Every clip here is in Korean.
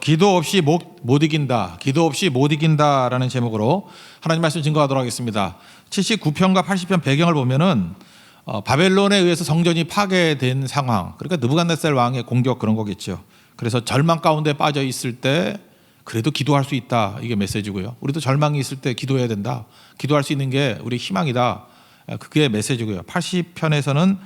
기도 없이 못 이긴다. 기도 없이 못 이긴다라는 제목으로 하나님 말씀 증거하도록 하겠습니다. 79편과 80편 배경을 보면은 바벨론에 의해서 성전이 파괴된 상황. 그러니까 느부갓네살 왕의 공격 그런 거겠죠. 그래서 절망 가운데 빠져 있을 때 그래도 기도할 수 있다. 이게 메시지고요. 우리도 절망이 있을 때 기도해야 된다. 기도할 수 있는 게 우리 희망이다. 그게 메시지고요. 80편에서는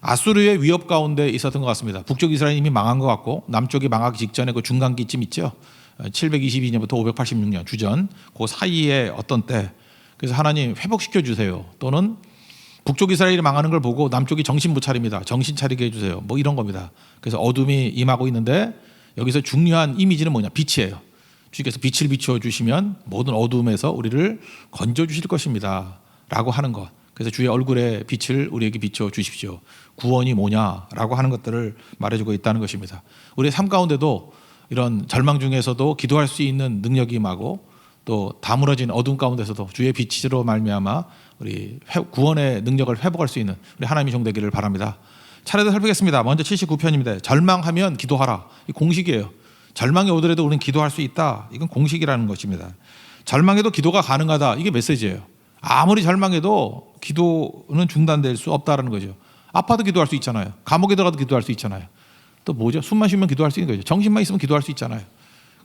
아수르의 위협 가운데 있었던 것 같습니다. 북쪽 이스라엘이 이미 망한 것 같고 남쪽이 망하기 직전에 그 중간기쯤 있죠. 722년부터 586년 주전 그 사이에 어떤 때. 그래서 하나님 회복시켜 주세요. 또는 북쪽 이스라엘이 망하는 걸 보고 남쪽이 정신 못 차립니다. 정신 차리게 해주세요. 뭐 이런 겁니다. 그래서 어둠이 임하고 있는데 여기서 중요한 이미지는 뭐냐? 빛이에요. 주께서 빛을 비추어 주시면 모든 어둠에서 우리를 건져 주실 것입니다. 라고 하는 것. 그래서 주의 얼굴의 빛을 우리에게 비춰 주십시오. 구원이 뭐냐라고 하는 것들을 말해주고 있다는 것입니다. 우리의 삶 가운데도 이런 절망 중에서도 기도할 수 있는 능력이 임하고 또 다무너진 어둠 가운데서도 주의 빛으로 말미암아 우리 구원의 능력을 회복할 수 있는 우리 하나님의 종 되기를 바랍니다. 차례로 살피겠습니다. 먼저 79편입니다. 절망하면 기도하라. 이 공식이에요. 절망이 오더라도 우리는 기도할 수 있다. 이건 공식이라는 것입니다. 절망에도 기도가 가능하다. 이게 메시지예요. 아무리 절망해도 기도는 중단될 수 없다는 거죠. 아파도 기도할 수 있잖아요. 감옥에 들어가도 기도할 수 있잖아요. 또 뭐죠? 숨만 쉬면 기도할 수 있는 거죠. 정신만 있으면 기도할 수 있잖아요.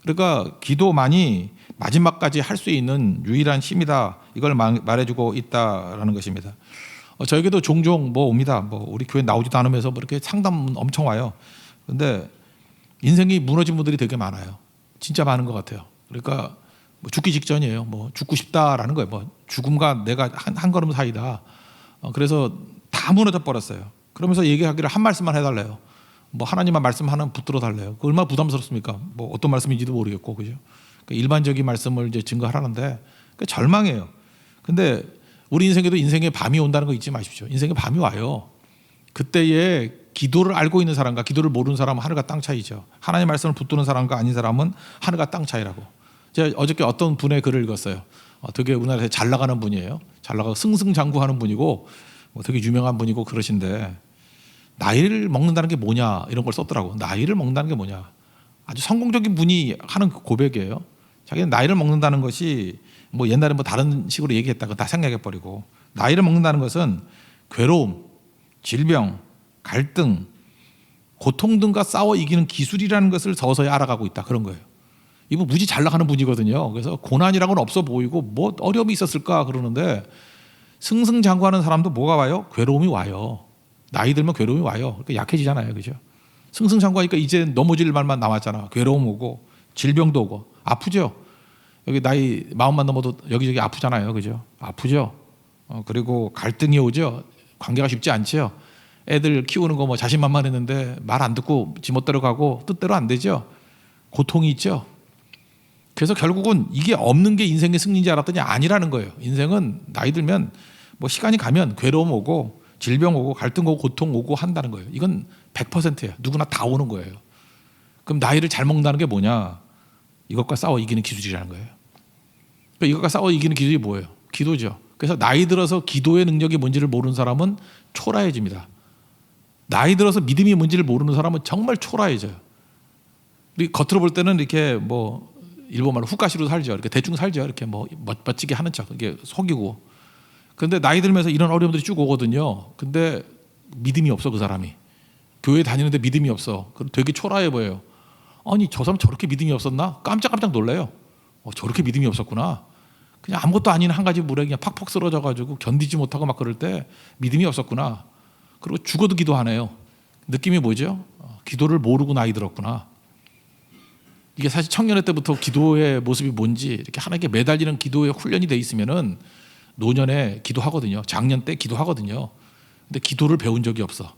그러니까 기도만이 마지막까지 할 수 있는 유일한 힘이다. 이걸 말해주고 있다라는 것입니다. 저에게도 종종 뭐 옵니다. 뭐 우리 교회 나오지도 않으면서 뭐 이렇게 상담 엄청 와요. 그런데 인생이 무너진 분들이 되게 많아요. 진짜 많은 것 같아요. 그러니까 뭐 죽기 직전이에요. 뭐 죽고 싶다라는 거예요. 뭐 죽음과 내가 한 걸음 사이다. 그래서 다 무너져 버렸어요. 그러면서 얘기하기를 한 말씀만 해달래요. 뭐 하나님만 말씀 하나 붙들어 달래요. 그 얼마나 부담스럽습니까? 뭐 어떤 말씀인지도 모르겠고, 그죠? 그러니까 일반적인 말씀을 이제 증거하라는데 그 절망이에요. 근데 우리 인생에도 인생의 밤이 온다는 거 잊지 마십시오. 인생의 밤이 와요. 그때에 기도를 알고 있는 사람과 기도를 모르는 사람은 하늘과 땅 차이죠. 하나님의 말씀을 붙드는 사람과 아닌 사람은 하늘과 땅 차이라고. 제가 어저께 어떤 분의 글을 읽었어요. 되게 우리나라에서 잘 나가는 분이에요. 잘 나가고 승승장구하는 분이고 되게 유명한 분이고 그러신데 나이를 먹는다는 게 뭐냐 이런 걸 썼더라고. 나이를 먹는다는 게 뭐냐. 아주 성공적인 분이 하는 고백이에요. 자기는 나이를 먹는다는 것이 뭐 옛날에 뭐 다른 식으로 얘기했다가 다 생략해버리고 나이를 먹는다는 것은 괴로움, 질병, 갈등, 고통 등과 싸워 이기는 기술이라는 것을 서서히 알아가고 있다. 그런 거예요. 이분 무지 잘 나가는 분이거든요. 그래서 고난이라고는 없어 보이고 뭐 어려움이 있었을까 그러는데 승승장구하는 사람도 뭐가 와요? 괴로움이 와요. 나이 들면 괴로움이 와요. 그러니까 약해지잖아요. 그죠? 승승장구하니까 이제 넘어질 말만 남았잖아. 괴로움 오고 질병도 오고 아프죠. 여기 나이 마음만 넘어도 여기저기 아프잖아요. 그죠? 아프죠. 그리고 갈등이 오죠. 관계가 쉽지 않죠. 애들 키우는 거 뭐 자신만만했는데 말 안 듣고 지멋대로 가고 뜻대로 안 되죠. 고통이 있죠. 그래서 결국은 이게 없는 게 인생의 승리인지 알았더니 아니라는 거예요. 인생은 나이 들면 뭐 시간이 가면 괴로움 오고 질병 오고 갈등 오고 고통 오고 한다는 거예요. 이건 100%예요. 누구나 다 오는 거예요. 그럼 나이를 잘 먹는다는 게 뭐냐? 이것과 싸워 이기는 기술이라는 거예요. 그러니까 이것과 싸워 이기는 기술이 뭐예요? 기도죠. 그래서 나이 들어서 기도의 능력이 뭔지를 모르는 사람은 초라해집니다. 나이 들어서 믿음이 뭔지를 모르는 사람은 정말 초라해져요. 우리 겉으로 볼 때는 이렇게 뭐 일본말로 후가시로 살죠. 이렇게 대충 살죠. 이렇게 뭐 멋지게 하는 척, 이게 속이고. 그런데 나이 들면서 이런 어려움들이 쭉 오거든요. 근데 믿음이 없어 그 사람이. 교회 다니는데 믿음이 없어. 그럼 되게 초라해 보여요. 아니 저 사람 저렇게 믿음이 없었나? 깜짝깜짝 놀라요. 저렇게 믿음이 없었구나. 그냥 아무것도 아닌 한 가지 물에 그냥 팍팍 쓰러져가지고 견디지 못하고 막 그럴 때 믿음이 없었구나. 그리고 죽어도 기도 안 해요. 느낌이 뭐죠? 기도를 모르고 나이 들었구나. 이게 사실 청년회 때부터 기도의 모습이 뭔지 이렇게 하나님께 매달리는 기도에 훈련이 돼 있으면은 노년에 기도하거든요. 장년 때 기도하거든요. 근데 기도를 배운 적이 없어.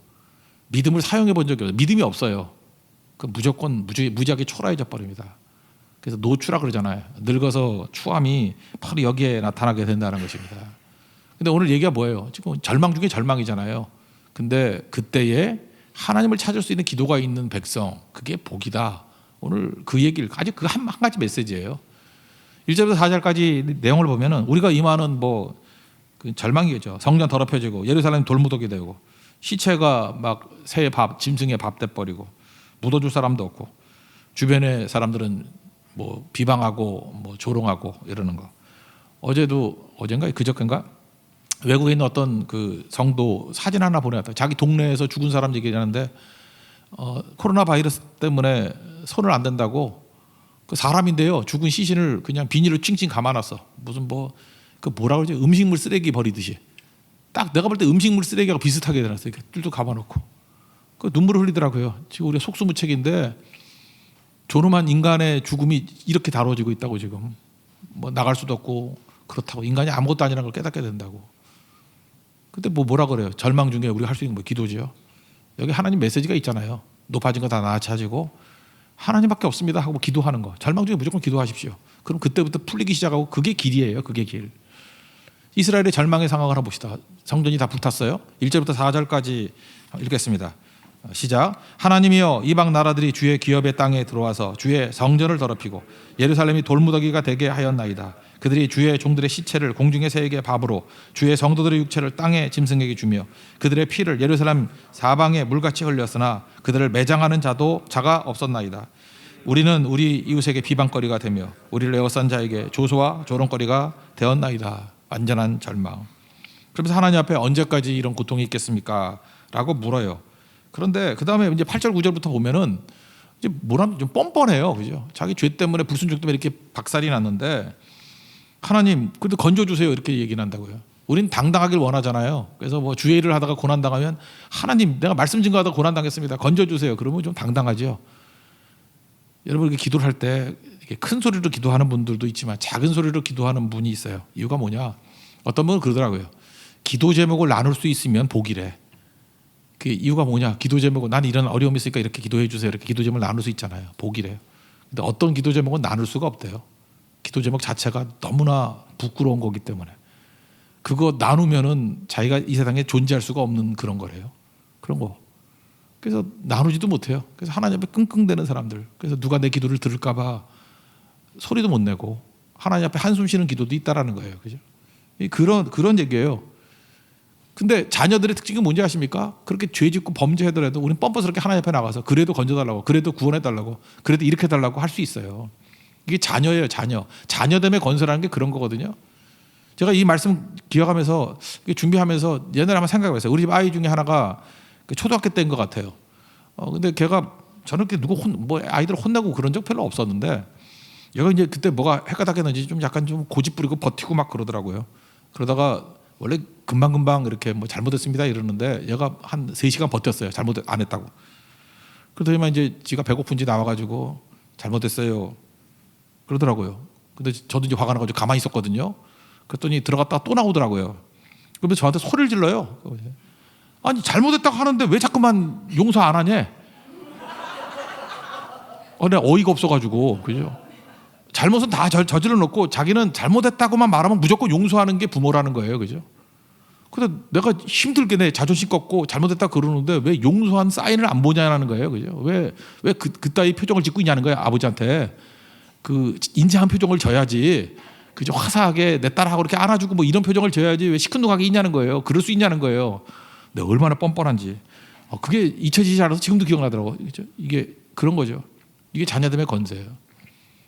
믿음을 사용해 본 적이 없어요. 믿음이 없어요. 그 무조건 무지하게 초라해져 버립니다. 그래서 노추라 그러잖아요. 늙어서 추함이 바로 여기에 나타나게 된다는 것입니다. 근데 오늘 얘기가 뭐예요? 지금 절망 중에 절망이잖아요. 근데 그때에 하나님을 찾을 수 있는 기도가 있는 백성, 그게 복이다. 오늘 그 얘기를 아직 그 한 가지 메시지예요. 1절부터 4절까지 내용을 보면은 우리가 임하는 뭐 그 절망이겠죠. 성전 더럽혀지고 예루살렘 돌무더기 되고 시체가 막 새의 밥, 짐승의 밥 돼버리고 묻어줄 사람도 없고 주변의 사람들은 뭐 비방하고 뭐 조롱하고 이러는 거. 어젠가 그저께인가 외국에 있는 어떤 그 성도 사진 하나 보내왔다. 자기 동네에서 죽은 사람 얘기하는데 코로나 바이러스 때문에 손을 안 댄다고 그 사람인데요. 죽은 시신을 그냥 비닐로 칭칭 감아놨어. 무슨 그 뭐라 그러지? 음식물 쓰레기 버리듯이. 딱 내가 볼 때 음식물 쓰레기하고 비슷하게 해놨어요. 이렇게 뚫뚫 감아놓고. 그 눈물을 흘리더라고요. 지금 우리가 속수무책인데 존엄한 인간의 죽음이 이렇게 다뤄지고 있다고 지금. 뭐 나갈 수도 없고 그렇다고 인간이 아무것도 아니라는 걸 깨닫게 된다고. 근데 뭐라 그래요? 절망 중에 우리가 할 수 있는 뭐 기도지요. 여기 하나님 메시지가 있잖아요. 높아진 거 다 낮아지고 하나님밖에 없습니다 하고 기도하는 거. 절망 중에 무조건 기도하십시오. 그럼 그때부터 풀리기 시작하고 그게 길이에요. 그게 길. 이스라엘의 절망의 상황을 한번 봅시다. 성전이 다 불탔어요. 1절부터 4절까지 읽겠습니다. 시작. 하나님이여 이방 나라들이 주의 기업의 땅에 들어와서 주의 성전을 더럽히고 예루살렘이 돌무더기가 되게 하였나이다. 그들이 주의 종들의 시체를 공중의 새에게 밥으로 주의 성도들의 육체를 땅의 짐승에게 주며 그들의 피를 예루살렘 사방에 물같이 흘렸으나 그들을 매장하는 자가 없었나이다. 우리는 우리 이웃에게 비방거리가 되며 우리를 에워싼 자에게 조소와 조롱거리가 되었나이다. 완전한 절망. 그러면서 하나님 앞에 언제까지 이런 고통이 있겠습니까? 라고 물어요. 그런데 그 다음에 이제 8절 9절부터 보면은 이제 뭐라면 좀 뻔뻔해요, 그죠? 자기 죄 때문에 불순종 때문에 이렇게 박살이 났는데 하나님 그래도 건져주세요 이렇게 얘기를 한다고요. 우린 당당하길 원하잖아요. 그래서 뭐 주의 일을 하다가 고난 당하면 하나님 내가 말씀 증거하다가 고난 당했습니다. 건져주세요. 그러면 좀 당당하죠. 여러분 이렇게 기도를 할 때 큰 소리로 기도하는 분들도 있지만 작은 소리로 기도하는 분이 있어요. 이유가 뭐냐? 어떤 분은 그러더라고요. 기도 제목을 나눌 수 있으면 복이래. 그 이유가 뭐냐? 기도 제목은 난 이런 어려움이 있으니까 이렇게 기도해 주세요. 이렇게 기도 제목을 나눌 수 있잖아요. 복이래요. 근데 어떤 기도 제목은 나눌 수가 없대요. 기도 제목 자체가 너무나 부끄러운 거기 때문에 그거 나누면은 자기가 이 세상에 존재할 수가 없는 그런 거래요. 그런 거. 그래서 나누지도 못해요. 그래서 하나님 앞에 끙끙대는 사람들. 그래서 누가 내 기도를 들을까 봐 소리도 못 내고 하나님 앞에 한숨 쉬는 기도도 있다라는 거예요. 그죠? 그런 얘기예요. 근데 자녀들의 특징이 뭔지 아십니까? 그렇게 죄 짓고 범죄하더라도 우리는 뻔뻔스럽게 하나님 앞에 나가서 그래도 건져달라고, 그래도 구원해달라고, 그래도 이렇게 해달라고 할 수 있어요. 이게 자녀예요, 자녀. 자녀됨의 건설하는 게 그런 거거든요. 제가 이 말씀 기억하면서 준비하면서 옛날에 한번 생각해봤어요. 우리 집 아이 중에 하나가 초등학교 때인 것 같아요. 근데 걔가 저는 아이들 혼내고 그런 적 별로 없었는데 얘가 이제 그때 뭐가 헷가닥했는지 좀 약간 좀 고집 부리고 버티고 막 그러더라고요. 그러다가 원래 금방금방 이렇게 뭐 잘못했습니다 이러는데 얘가 한 3시간 버텼어요. 잘못 안 했다고. 그러더니만 이제 지가 배고픈지 나와가지고 잘못했어요. 그러더라고요. 근데 저도 이제 화가 나가지고 가만히 있었거든요. 그랬더니 들어갔다가 또 나오더라고요. 그러면서 저한테 소리를 질러요. 아니 잘못했다고 하는데 왜 자꾸만 용서 안 하냐? 내가 어이가 없어가지고 그죠? 잘못은 다 저질러 놓고 자기는 잘못했다고만 말하면 무조건 용서하는 게 부모라는 거예요, 그죠? 근데 내가 힘들게 내 자존심 꺾고 잘못했다 그러는데 왜 용서한 사인을 안 보냐는 거예요, 그죠? 왜 그따위 표정을 짓고 있냐는 거예요, 아버지한테. 그 인자한 표정을 져야지. 그죠? 화사하게 내 딸하고 이렇게 안아주고 뭐 이런 표정을 져야지 왜 시큰둥하게 있냐는 거예요. 그럴 수 있냐는 거예요. 내가 얼마나 뻔뻔한지. 그게 잊혀지지 않아서 지금도 기억나더라고요. 그죠? 이게 그런 거죠. 이게 자녀됨의 건세예요.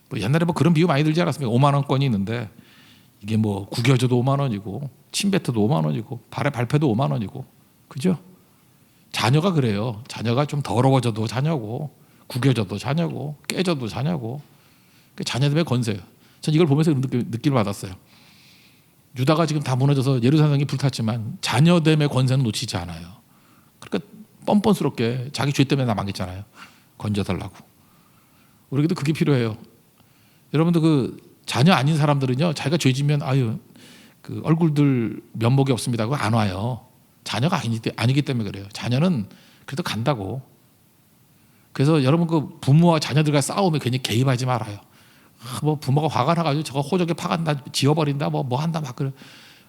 뭐 옛날에 뭐 그런 비유 많이 들지 않았습니까? 5만 원권이 있는데 이게 뭐 구겨져도 5만 원이고 침뱉어도 5만 원이고 발표도 5만 원이고 그죠? 자녀가 그래요. 자녀가 좀 더러워져도 자녀고 구겨져도 자녀고 깨져도 자녀고 자녀됨의 건세예요. 전 이걸 보면서 느낌을 받았어요. 유다가 지금 다 무너져서 예루살렘이 불탔지만 자녀됨의 권세는 놓치지 않아요. 그러니까 뻔뻔스럽게 자기 죄 때문에 나 망했잖아요. 건져달라고. 우리에게도 그게 필요해요. 여러분들 그 자녀 아닌 사람들은요, 자기가 죄 지면 그 얼굴들 면목이 없습니다. 그거 안 와요. 자녀가 아니기 때문에 그래요. 자녀는 그래도 간다고. 그래서 여러분 그 부모와 자녀들과 싸우면 괜히 개입하지 말아요. 뭐 부모가 화가 나가지고 저거 호적에 파간다, 지워버린다, 뭐 한다 막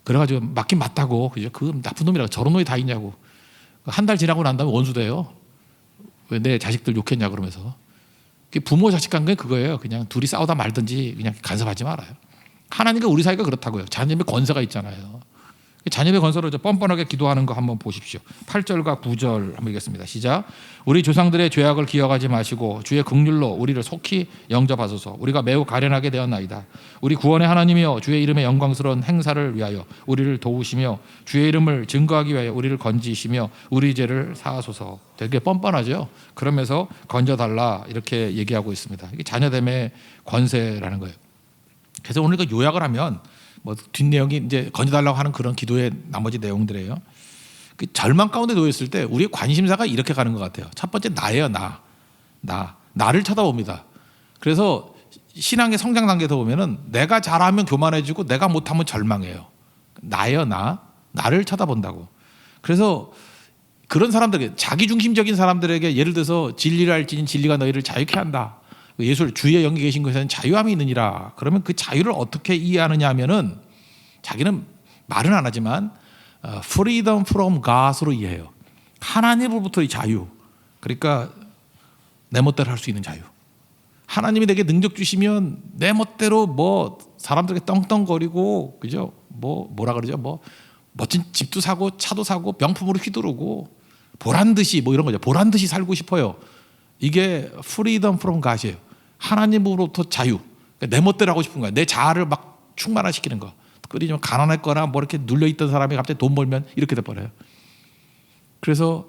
그래가지고 맞긴 맞다고. 그죠? 그 나쁜 놈이라고 저런 놈이 다 있냐고. 한 달 지나고 난 다음에 원수 돼요. 왜 내 자식들 욕했냐 그러면서. 부모 자식 관계 그거예요. 그냥 둘이 싸우다 말든지 그냥 간섭하지 말아요. 하나님과 우리 사이가 그렇다고요. 자녀님의 권세가 있잖아요. 자녀의 건설을 뻔뻔하게 기도하는 거 한번 보십시오. 8절과 9절 한번 읽겠습니다. 시작. 우리 조상들의 죄악을 기억하지 마시고 주의 긍휼로 우리를 속히 영접하소서. 우리가 매우 가련하게 되었나이다. 우리 구원의 하나님이여 주의 이름의 영광스러운 행사를 위하여 우리를 도우시며 주의 이름을 증거하기 위하여 우리를 건지시며 우리 죄를 사하소서. 되게 뻔뻔하죠. 그러면서 건져달라 이렇게 얘기하고 있습니다. 이게 자녀됨의 권세라는 거예요. 그래서 오늘 그 요약을 하면 뭐 뒷내용이 이제 건져달라고 하는 그런 기도의 나머지 내용들이에요. 그 절망 가운데 놓여 있을 때 우리의 관심사가 이렇게 가는 것 같아요. 첫 번째 나예요. 나를 쳐다봅니다. 그래서 신앙의 성장 단계에서 보면은 내가 잘하면 교만해지고 내가 못하면 절망해요. 나예요. 나를 쳐다본다고. 그래서 그런 사람들에게, 자기중심적인 사람들에게, 예를 들어서 진리를 알지니 진리가 너희를 자유케 한다. 예수 주의 영이 계신 것에는 자유함이 있느니라. 그러면 그 자유를 어떻게 이해하느냐 하면은 자기는 말은 안 하지만 freedom from God으로 이해해요. 하나님으로부터의 자유. 그러니까 내 멋대로 할 수 있는 자유. 하나님이 내게 능력 주시면 내 멋대로 뭐 사람들에게 떵떵거리고, 그죠? 뭐라 그러죠? 뭐 멋진 집도 사고 차도 사고 명품으로 휘두르고 보란 듯이 뭐 이런 거죠. 보란 듯이 살고 싶어요. 이게 freedom from God이에요. 하나님으로부터 자유. 그러니까 내 멋대로 하고 싶은 거야. 내 자아를 막 충만화시키는 거. 특별히 좀 가난했거나 뭐 이렇게 눌려있던 사람이 갑자기 돈 벌면 이렇게 돼버려요. 그래서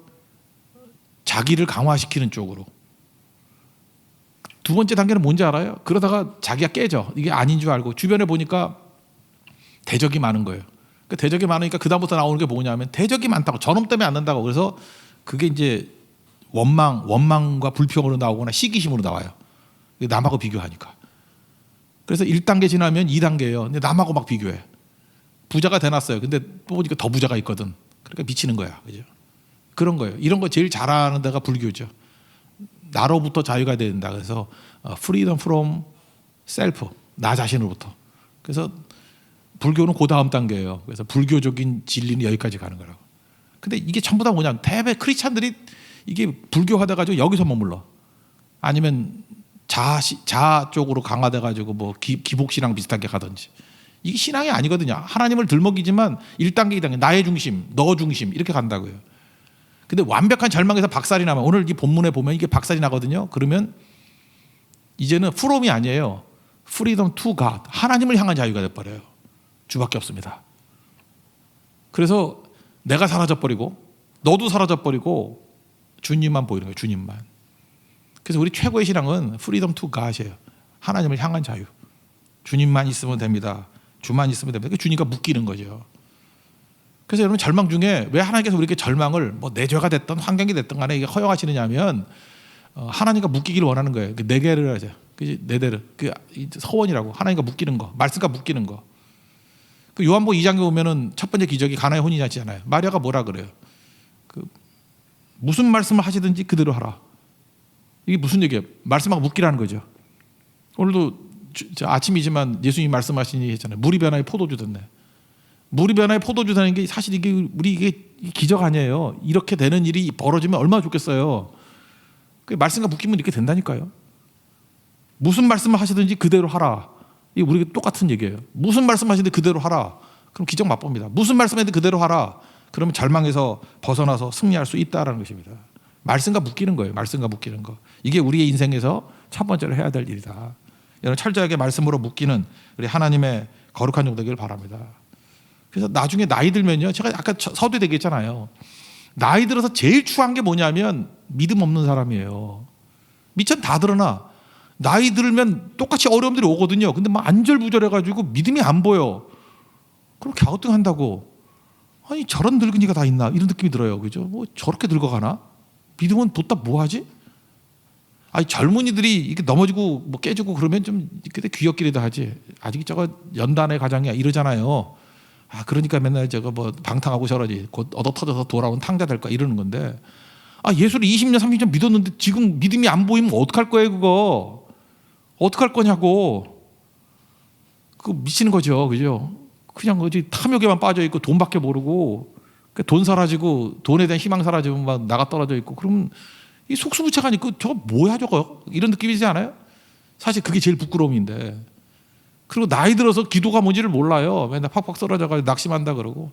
자기를 강화시키는 쪽으로. 두 번째 단계는 뭔지 알아요? 그러다가 자기가 깨져. 이게 아닌 줄 알고 주변에 보니까 대적이 많은 거예요. 그 대적이 많으니까 그 다음부터 나오는 게 뭐냐면 대적이 많다고, 저놈 때문에 안 된다고. 그래서 그게 이제 원망과 불평으로 나오거나 시기심으로 나와요. 남하고 비교하니까. 그래서 1단계 지나면 2단계예요. 근데 남하고 막 비교해. 부자가 돼놨어요. 근데 또 보니까 더 부자가 있거든. 그러니까 미치는 거야. 그죠? 그런 거예요. 이런 거 제일 잘하는 데가 불교죠. 나로부터 자유가 된다. 그래서 freedom from self, 나 자신으로부터. 그래서 불교는 그 다음 단계예요. 그래서 불교적인 진리는 여기까지 가는 거라고. 근데 이게 전부 다 뭐냐면 대부분 크리스찬들이 이게 불교하다 가지고 여기서 머물러. 아니면 자아 쪽으로 강화돼 가지고 뭐 기복신앙 비슷하게 가든지. 이게 신앙이 아니거든요. 하나님을 들먹이지만 1단계, 2단계 나의 중심, 너 중심 이렇게 간다고요. 근데 완벽한 절망에서 박살이 나면, 오늘 이 본문에 보면 이게 박살이 나거든요. 그러면 이제는 from이 아니에요. freedom to God. 하나님을 향한 자유가 돼버려요. 주밖에 없습니다. 그래서 내가 사라져버리고 너도 사라져버리고 주님만 보이는 거예요. 주님만. 그래서 우리 최고의 신앙은 freedom to God이에요. 하나님을 향한 자유. 주님만 있으면 됩니다. 주만 있으면 됩니다. 주님과 묶이는 거죠. 그래서 여러분 절망 중에 왜 하나님께서 우리에게 절망을 뭐 내 죄가 됐든 환경이 됐든 간에 이게 허용하시느냐 하면 하나님과 묶이기를 원하는 거예요. 네 개를 하죠. 네대로. 그 서원이라고. 하나님과 묶이는 거. 말씀과 묶이는 거. 그 요한복음 2장에 보면은 첫 번째 기적이 가나의 혼인잔치잖아요. 마리아가 뭐라 그래요? 무슨 말씀을 하시든지 그대로 하라. 이게 무슨 얘기예요? 말씀하고 묶이라는 거죠. 오늘도 아침이지만 예수님이 말씀하신 얘기 했잖아요. 물이 변화에 포도주 됐네. 물이 변화에 포도주 되는 게 사실 이게 기적 아니에요. 이렇게 되는 일이 벌어지면 얼마나 좋겠어요. 그 말씀과 묶이면 이렇게 된다니까요. 무슨 말씀을 하시든지 그대로 하라. 이게 우리가 똑같은 얘기예요. 무슨 말씀하시는데 그대로 하라. 그럼 기적 맛봅니다. 무슨 말씀하시는데 그대로 하라. 그러면 절망에서 벗어나서 승리할 수 있다라는 것입니다. 말씀과 묶이는 거예요. 말씀과 묶이는 거. 이게 우리의 인생에서 첫 번째로 해야 될 일이다. 여러분 철저하게 말씀으로 묶이는 우리 하나님의 거룩한 종 되기를 바랍니다. 그래서 나중에 나이 들면요. 제가 아까 서두에 얘기했잖아요. 나이 들어서 제일 추한 게 뭐냐면 믿음 없는 사람이에요. 미천 다 드러나. 나이 들면 똑같이 어려움들이 오거든요. 근데 막 안절부절해가지고 믿음이 안 보여. 그럼 갸우뚱한다고. 아니 저런 늙은이가 다 있나 이런 느낌이 들어요. 그죠? 뭐 저렇게 늙어가나? 믿음은 뒀다 뭐하지? 아니 젊은이들이 이렇게 넘어지고 뭐 깨지고 그러면 좀 그때 귀엽기라도 하지. 아직 저거 연단의 가장이야 이러잖아요. 아 그러니까 맨날 저거 뭐 방탕하고 저러지. 곧 얻어 터져서 돌아온 탕자 될 거야 이러는 건데. 아 예수를 20년 30년 믿었는데 지금 믿음이 안 보이면 어떡할 거예요 그거? 어떡할 거냐고. 그거 미치는 거죠. 그죠? 그냥 어디 탐욕에만 빠져 있고 돈밖에 모르고 돈 사라지고 돈에 대한 희망 사라지면 막 나가 떨어져 있고 그러면 이 속수무책가 아니고 저거 뭐야 저거 이런 느낌이지 않아요? 사실 그게 제일 부끄러움인데. 그리고 나이 들어서 기도가 뭔지를 몰라요. 맨날 팍팍 쓰러져가지고 낙심한다 그러고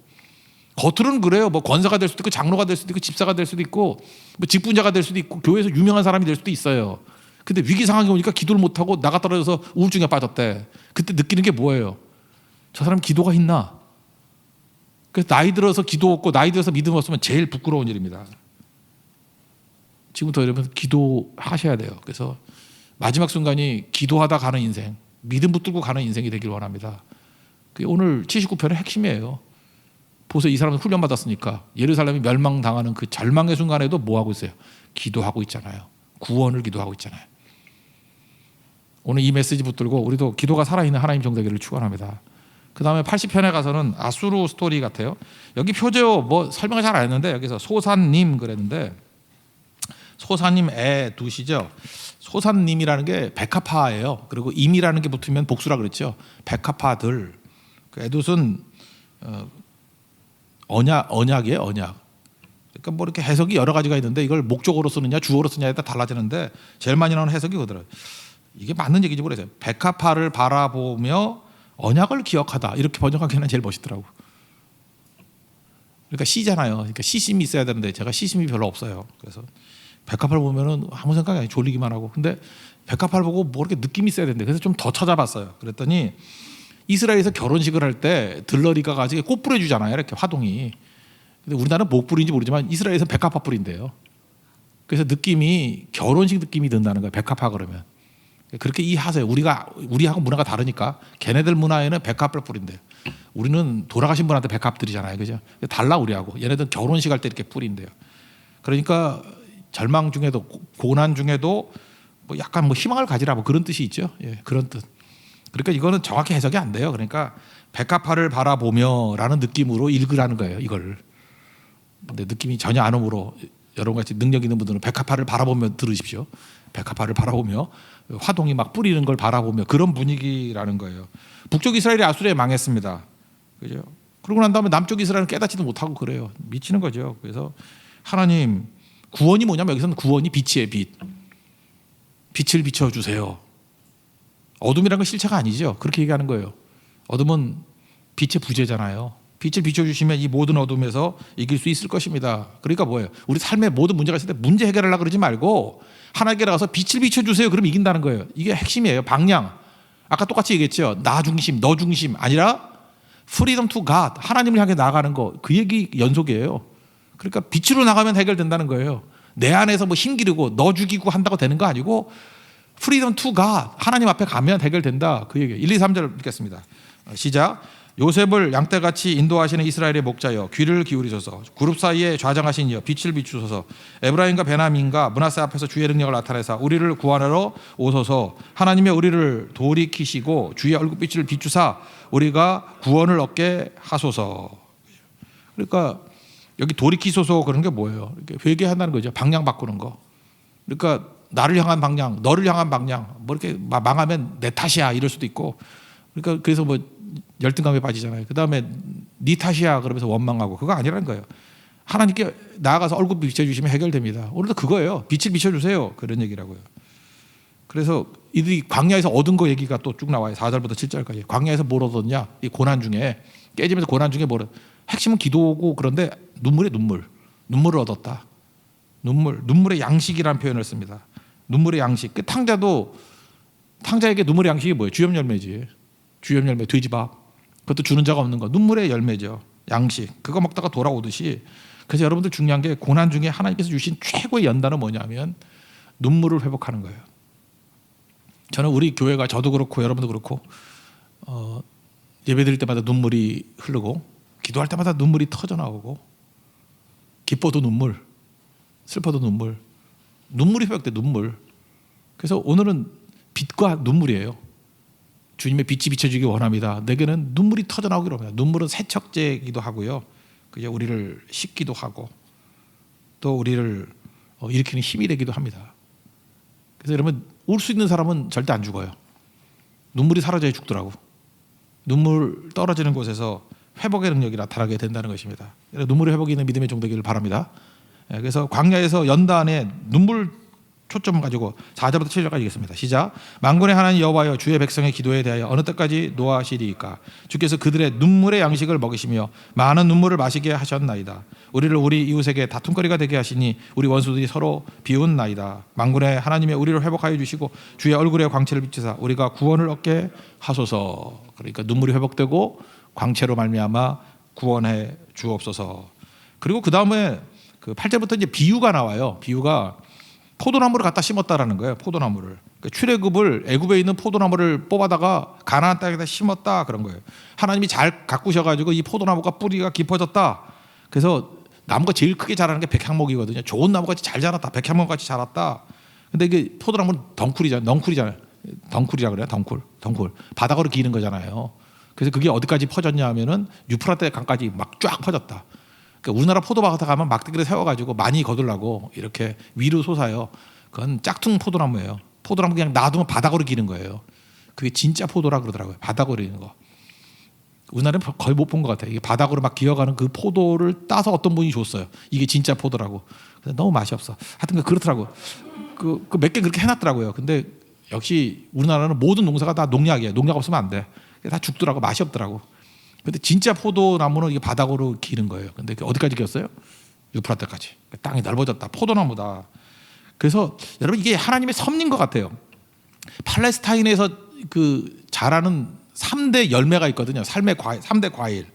겉으로는 그래요. 뭐 권사가 될 수도 있고 장로가 될 수도 있고 집사가 될 수도 있고 뭐 직분자가 될 수도 있고 교회에서 유명한 사람이 될 수도 있어요. 근데 위기 상황이 오니까 기도를 못 하고 나가 떨어져서 우울증에 빠졌대. 그때 느끼는 게 뭐예요? 저 사람 기도가 있나? 그래서 나이 들어서 기도 없고 나이 들어서 믿음 없으면 제일 부끄러운 일입니다. 지금부터 여러분 기도하셔야 돼요. 그래서 마지막 순간이 기도하다 가는 인생, 믿음 붙들고 가는 인생이 되길 원합니다. 그게 오늘 79편의 핵심이에요. 보세요. 이 사람은 훈련받았으니까 예루살렘이 멸망당하는 그 절망의 순간에도 뭐 하고 있어요? 기도하고 있잖아요. 구원을 기도하고 있잖아요. 오늘 이 메시지 붙들고 우리도 기도가 살아있는 하나님 정되기를 축원합니다. 그 다음에 80편에 가서는 아수르 스토리 같아요. 여기 표제어 뭐 설명을 잘 안 했는데 여기서 소산님 그랬는데 소산님 애 두시죠. 소산님이라는 게 백합화예요. 그리고 임이라는 게 붙으면 복수라 그랬죠. 백합화들. 그 에둣은 언약이에요. 언약. 그러니까 뭐 이렇게 해석이 여러 가지가 있는데 이걸 목적어로 쓰느냐 주어로 쓰느냐에 따라 달라지는데 제일 많이 나오는 해석이 그거더라고요. 이게 맞는 얘기인지 모르겠어요. 백합화를 바라보며 언약을 기억하다 이렇게 번역하기에는 제일 멋있더라고. 그러니까 시잖아요. 그러니까 시심이 있어야 되는데 제가 시심이 별로 없어요. 그래서 백합화를 보면은 아무 생각이 아니에요. 졸리기만 하고. 근데 백합화를 보고 뭐 이렇게 느낌이 있어야 되는데 그래서 좀 더 찾아봤어요. 그랬더니 이스라엘에서 결혼식을 할 때 들러리가 가지고 꽃 뿌려주잖아요. 이렇게 화동이. 근데 우리나라는 목 뿌리인지 모르지만 이스라엘에서 백합화 뿌린대요. 그래서 느낌이 결혼식 느낌이 든다는 거예요. 백합화 그러면. 그렇게 이해하세요. 우리하고 문화가 다르니까 걔네들 문화에는 백합을 뿌린대요. 우리는 돌아가신 분한테 백합 드리잖아요. 그죠? 달라 우리하고. 얘네들은 결혼식 할 때 이렇게 뿌린대요. 그러니까 절망 중에도 고난 중에도 뭐 약간 뭐 희망을 가지라 뭐 그런 뜻이 있죠. 예, 그런 뜻. 그러니까 이거는 정확히 해석이 안 돼요. 그러니까 백합화를 바라보며라는 느낌으로 읽으라는 거예요. 이걸. 근데 느낌이 전혀 안 오므로 여러분 같이 능력 있는 분들은 백합화를 바라보며 들으십시오. 백합화를 바라보며 화동이 막 뿌리는 걸 바라보며 그런 분위기라는 거예요. 북쪽 이스라엘이 아수르에 망했습니다. 그죠? 그러고 난 다음에 남쪽 이스라엘은 깨닫지도 못하고 그래요. 미치는 거죠. 그래서 하나님 구원이 뭐냐면 여기서는 구원이 빛이에요. 빛. 빛을 비춰주세요. 어둠이라는 건 실체가 아니죠. 그렇게 얘기하는 거예요. 어둠은 빛의 부재잖아요. 빛을 비춰주시면 이 모든 어둠에서 이길 수 있을 것입니다. 그러니까 뭐예요? 우리 삶에 모든 문제가 있을 때 문제 해결하려고 그러지 말고 하나님께 나가서 빛을 비춰주세요. 그러면 이긴다는 거예요. 이게 핵심이에요. 방향. 아까 똑같이 얘기했죠. 나 중심, 너 중심 아니라 freedom to God. 하나님을 향해 나아가는 거. 그 얘기 연속이에요. 그러니까 빛으로 나가면 해결된다는 거예요. 내 안에서 뭐 힘기르고 너 죽이고 한다고 되는 거 아니고 freedom to God. 하나님 앞에 가면 해결된다. 그 얘기예요. 1, 2, 3절 읽겠습니다. 시작. 요셉을 양떼같이 인도하시는 이스라엘의 목자여 귀를 기울이소서. 그룹 사이에 좌장하신 이여 빛을 비추소서. 에브라임과 베냐민과 므낫세 앞에서 주의 능력을 나타내사 우리를 구원하러 오소서. 하나님의 우리를 돌이키시고 주의 얼굴빛을 비추사 우리가 구원을 얻게 하소서. 그러니까 여기 돌이키소서 그런 게 뭐예요? 이렇게 회개한다는 거죠. 방향 바꾸는 거. 그러니까 나를 향한 방향, 너를 향한 방향. 뭐 이렇게 망하면 내 탓이야 이럴 수도 있고. 그러니까 그래서 뭐 열등감에 빠지잖아요. 그 다음에 네 탓이야 그러면서 원망하고 그거 아니라는 거예요. 하나님께 나아가서 얼굴 비춰주시면 해결됩니다. 오늘도 그거예요. 빛을 비춰주세요. 그런 얘기라고요. 그래서 이들이 광야에서 얻은 거 얘기가 또 쭉 나와요. 4절부터 7절까지. 광야에서 뭘 얻었냐? 이 고난 중에 깨지면서 고난 중에 뭘 핵심은 기도고 그런데 눈물을 얻었다. 눈물의 양식이라는 표현을 씁니다. 눈물의 양식. 그 탕자에게 눈물의 양식이 뭐예요? 주염 열매지. 주염 열매, 돼지밥. 그것도 주는 자가 없는 거. 눈물의 열매죠. 양식. 그거 먹다가 돌아오듯이. 그래서 여러분들 중요한 게 고난 중에 하나님께서 주신 최고의 연단은 뭐냐면 눈물을 회복하는 거예요. 저는 우리 교회가 저도 그렇고 여러분도 그렇고 예배 드릴 때마다 눈물이 흐르고 기도할 때마다 눈물이 터져 나오고 기뻐도 눈물, 슬퍼도 눈물. 눈물이 회복돼. 눈물. 그래서 오늘은 빛과 눈물이에요. 주님의 빛이 비춰지기 원합니다. 내게는 눈물이 터져나오기로 합니다. 눈물은 세척제이기도 하고요. 그게 우리를 씻기도 하고 또 우리를 일으키는 힘이 되기도 합니다. 그래서 여러분 울 수 있는 사람은 절대 안 죽어요. 눈물이 사라져야 죽더라고. 눈물 떨어지는 곳에서 회복의 능력이 나타나게 된다는 것입니다. 눈물의 회복이 있는 믿음의 종 되기를 바랍니다. 그래서 광야에서 연단에 눈물 초점을 가지고 4절부터 7절까지 읽겠습니다. 시작. 만군의 하나님 여호와여 주의 백성의 기도에 대하여 어느 때까지 노하시리이까. 주께서 그들의 눈물의 양식을 먹이시며 많은 눈물을 마시게 하셨나이다. 우리를 우리 이웃에게 다툼거리가 되게 하시니 우리 원수들이 서로 비웃나이다. 만군의 하나님의 우리를 회복하여 주시고 주의 얼굴에 광채를 비추사 우리가 구원을 얻게 하소서. 그러니까 눈물이 회복되고 광채로 말미암아 구원해 주옵소서. 그리고 그 다음에 그 8절부터 이제 비유가 나와요. 비유가 포도나무를 갖다 심었다라는 거예요. 포도나무를. 그러니까 출애굽을 애굽에 있는 포도나무를 뽑아다가 가나안 땅에다 심었다 그런 거예요. 하나님이 잘 가꾸셔가지고 이 포도나무가 뿌리가 깊어졌다. 그래서 나무가 제일 크게 자라는 게 백향목이거든요. 좋은 나무같이 잘 자랐다. 백향목같이 자랐다. 근데 이게 포도나무는 덩쿨이잖아요. 덩쿨이라 그래요. 덩쿨. 바닥으로 기는 거잖아요. 그래서 그게 어디까지 퍼졌냐 하면은 유프라테 강까지 막 쫙 퍼졌다. 그러니까 우리나라 포도밭에 가면 막대기를 세워가지고 많이 거두려고 이렇게 위로 솟아요. 그건 짝퉁 포도나무예요. 포도나무 그냥 놔두면 바닥으로 기는 거예요. 그게 진짜 포도라 그러더라고요. 바닥으로 기는 거. 우리나라는 거의 못 본 것 같아요. 이게 바닥으로 막 기어가는 그 포도를 따서 어떤 분이 줬어요. 이게 진짜 포도라고. 근데 너무 맛이 없어. 하여튼 그렇더라고. 그 몇 개 그렇게 해놨더라고요. 근데 역시 우리나라는 모든 농사가 다 농약이에요. 농약 없으면 안 돼. 다 죽더라고. 맛이 없더라고. 근데 진짜 포도나무는 이게 바닥으로 기는 거예요. 근데 어디까지 기었어요? 유프라테까지. 땅이 넓어졌다. 포도나무다. 그래서 여러분 이게 하나님의 섭리인 것 같아요. 팔레스타인에서 그 자라는 3대 열매가 있거든요. 삶의 과일, 3대 과일.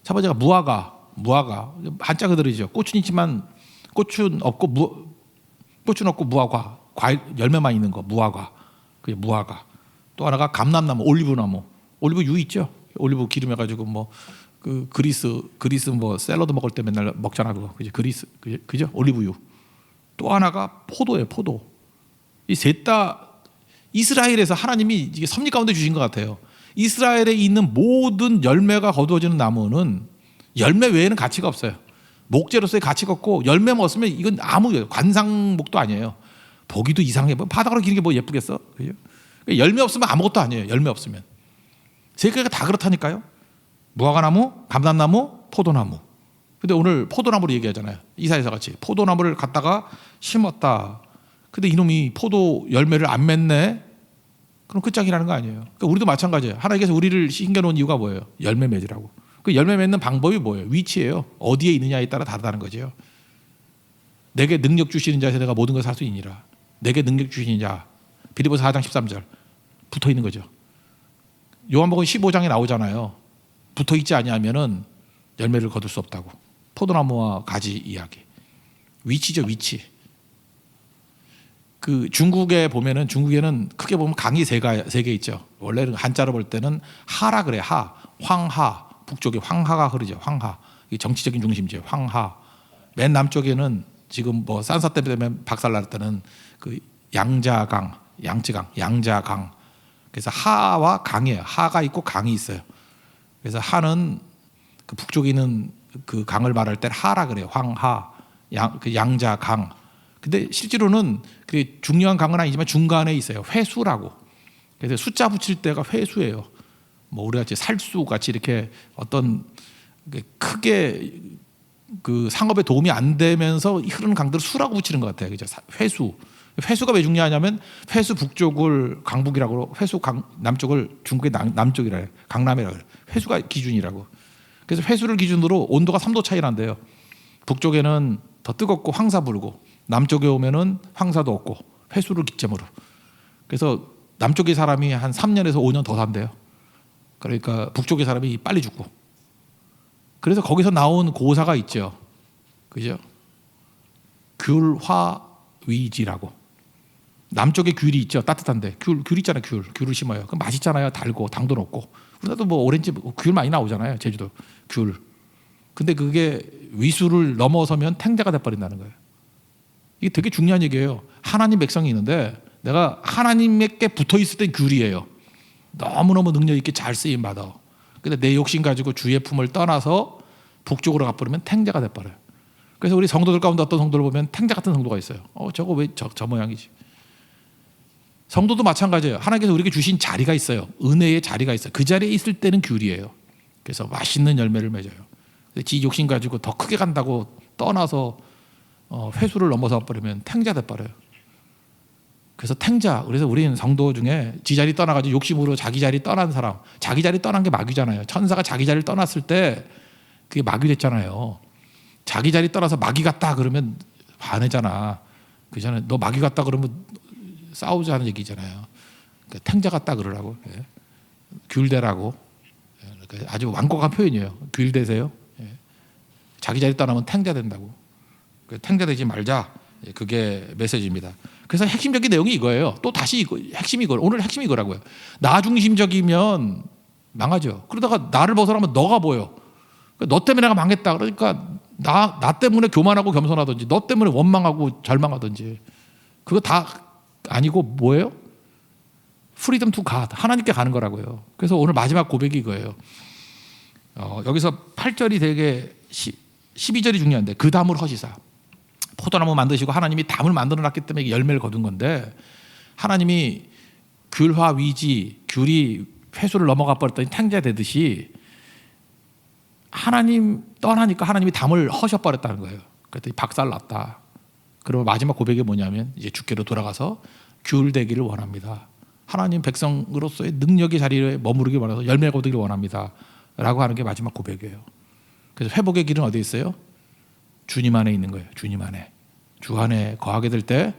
첫 번째가 무화과. 한자 그대로죠. 꽃은 있지만 꽃은 없고 무화과. 과일 열매만 있는 거 무화과. 그게 무화과. 또 하나가 감람나무, 올리브나무. 올리브유 있죠. 올리브 기름 해가지고 뭐 그 그리스 뭐 샐러드 먹을 때 맨날 먹잖아 그거. 그죠? 올리브유. 또 하나가 포도예요. 포도. 이 셋 다 이스라엘에서 하나님이 이게 섭리 가운데 주신 것 같아요. 이스라엘에 있는 모든 열매가 거두어지는 나무는 열매 외에는 가치가 없어요. 목재로서의 가치가 없고 열매 먹었으면 이건 아무 관상목도 아니에요. 보기도 이상해. 뭐 바닥으로 기는 게 뭐 예쁘겠어? 그죠? 열매 없으면 아무것도 아니에요. 열매 없으면. 세 개가 다 그렇다니까요. 무화과나무, 감람나무, 포도나무. 근데 오늘 포도나무를 얘기하잖아요. 이사야서 같이 포도나무를 갖다가 심었다. 근데 이놈이 포도 열매를 안 맺네. 그럼 끝장이라는 거 아니에요. 그러니까 우리도 마찬가지예요. 하나님께서 우리를 신겨놓은 이유가 뭐예요? 열매 맺으라고. 그 열매 맺는 방법이 뭐예요? 위치예요. 어디에 있느냐에 따라 다르다는 거죠. 내게 능력 주시는 자에서 내가 모든 것을 할 수 있니라. 내게 능력 주시는 자. 빌립보서 4장 13절 붙어 있는 거죠. 요한복음 15장에 나오잖아요. 붙어 있지 아니하면은 열매를 거둘 수 없다고. 포도나무와 가지 이야기. 위치죠, 위치. 그 중국에 보면은 중국에는 크게 보면 강이 세 개 있죠. 원래는 한자로 볼 때는 하라 그래. 황하. 북쪽에 황하가 흐르죠. 황하. 이 정치적인 중심지예요. 황하. 맨 남쪽에는 지금 뭐 산사 때문에 박살날 때는 그 양자강. 그래서 하와 강이에요. 하가 있고 강이 있어요. 그래서 하는 그 북쪽에 있는 그 강을 말할 때 하라 그래요. 황하, 그 양자강. 근데 실제로는 그 중요한 강은 아니지만 중간에 있어요. 회수라고. 그래서 숫자 붙일 때가 회수예요. 뭐 우리 같이 살수 같이 이렇게 어떤 크게 그 상업에 도움이 안 되면서 흐르는 강들을 수라고 붙이는 것 같아요. 그죠? 회수. 회수가 왜 중요하냐면 회수 북쪽을 강북이라고 회수 남쪽을 중국의 남쪽이라 해요. 강남이라고 해요. 회수가 기준이라고. 그래서 회수를 기준으로 온도가 3도 차이 난대요. 북쪽에는 더 뜨겁고 황사 불고 남쪽에 오면은 황사도 없고 회수를 기점으로. 그래서 남쪽의 사람이 한 3년에서 5년 더 산대요. 그러니까 북쪽의 사람이 빨리 죽고. 그래서 거기서 나온 고사가 있죠. 그죠? 귤화위지라고. 남쪽에 귤이 있죠. 따뜻한데 귤 있잖아요. 귤을 심어요. 그럼 맛있잖아요. 달고 당도 높고. 우리나라도 뭐 오렌지 귤 많이 나오잖아요. 제주도 귤. 근데 그게 위수를 넘어서면 탱자가 돼버린다는 거예요. 이게 되게 중요한 얘기예요. 하나님 백성이 있는데 내가 하나님께 붙어 있을 땐 귤이에요. 너무너무 능력 있게 잘 쓰임 받아. 근데 내 욕심 가지고 주의 품을 떠나서 북쪽으로 가버리면 탱자가 돼버려요. 그래서 우리 성도들 가운데 어떤 성도를 보면 탱자 같은 성도가 있어요. 저거 왜 저 모양이지? 성도도 마찬가지예요. 하나님께서 우리에게 주신 자리가 있어요. 은혜의 자리가 있어요. 그 자리에 있을 때는 귤이에요. 그래서 맛있는 열매를 맺어요. 지 욕심 가지고 더 크게 간다고 떠나서 회수를 넘어서 버리면 탱자 돼버려요. 그래서 탱자. 그래서 우리는 성도 중에 지 자리 떠나가지고 욕심으로 자기 자리 떠난 사람, 자기 자리 떠난 게 마귀잖아요. 천사가 자기 자리를 떠났을 때 그게 마귀 됐잖아요. 자기 자리 떠나서 마귀 같다 그러면 반해잖아. 그잖아요. 너 마귀 같다 그러면 싸우자는 얘기잖아요. 그러니까 탱자 같다 그러라고. 예. 귤대라고. 예. 그러니까 아주 완곡한 표현이에요. 귤대세요. 예. 자기 자리 떠나면 탱자 된다고. 탱자 되지 말자. 예. 그게 메시지입니다. 그래서 핵심적인 내용이 이거예요. 또 다시 이거, 핵심이 이거, 오늘 핵심이 이거라고요. 나 중심적이면 망하죠. 그러다가 나를 벗어나면 너가 보여. 너 때문에 내가 망했다. 그러니까 나 때문에 교만하고 겸손하든지, 너 때문에 원망하고 절망하든지, 그거 다 아니고 뭐예요? 프리덤 투 갓, 하나님께 가는 거라고요. 그래서 오늘 마지막 고백이 이거예요. 여기서 8절이 되게 12절이 중요한데, 그 담을 허시사. 포도나무 만드시고 하나님이 담을 만들어 놨기 때문에 열매를 거둔 건데, 하나님이 귤화 위지, 귤이 회수를 넘어가 버렸더니 탱자 되듯이 하나님 떠나니까 하나님이 담을 허셔버렸다는 거예요. 그랬더니 박살났다. 그러면 마지막 고백이 뭐냐면 이제 주께로 돌아가서 귤 되기를 원합니다. 하나님 백성으로서의 능력의 자리에 머무르기 원해서 열매를 거두기를 원합니다. 라고 하는 게 마지막 고백이에요. 그래서 회복의 길은 어디에 있어요? 주님 안에 있는 거예요. 주님 안에. 주 안에 거하게 될 때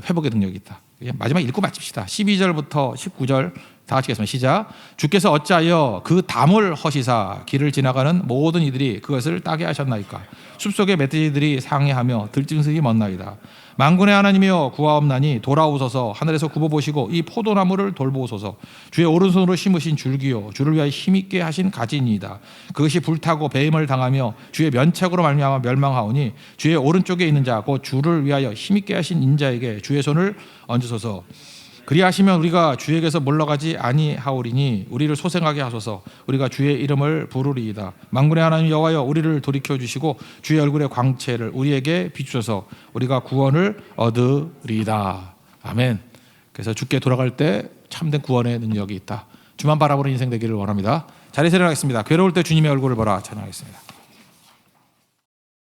회복의 능력이 있다. 마지막 읽고 마칩시다. 12절부터 19절 다 같이 읽겠습니다. 시작. 주께서 어찌하여 그 담을 허시사 길을 지나가는 모든 이들이 그것을 따게 하셨나이까. 숲속의 멧돼지들이 상해하며 들짐승이 멎나이다. 만군의 하나님이여 구하옵나니 돌아오소서. 하늘에서 굽어보시고 이 포도나무를 돌보소서. 주의 오른손으로 심으신 줄기요 주를 위하여 힘있게 하신 가지니이다. 그것이 불타고 배임을 당하며 주의 면책으로 말미암아 멸망하오니 주의 오른쪽에 있는 자 곧 주를 위하여 힘있게 하신 인자에게 주의 손을 얹으소서. 그리하시면 우리가 주에게서 물러가지 아니하오리니 우리를 소생하게 하소서. 우리가 주의 이름을 부르리이다. 만군의 하나님 여호와여 우리를 돌이켜 주시고 주의 얼굴의 광채를 우리에게 비추셔서 우리가 구원을 얻으리이다. 아멘. 그래서 주께 돌아갈 때 참된 구원의 능력이 있다. 주만 바라보는 인생 되기를 원합니다. 자리에서 일어나겠습니다. 괴로울 때 주님의 얼굴을 보라 찬양하겠습니다.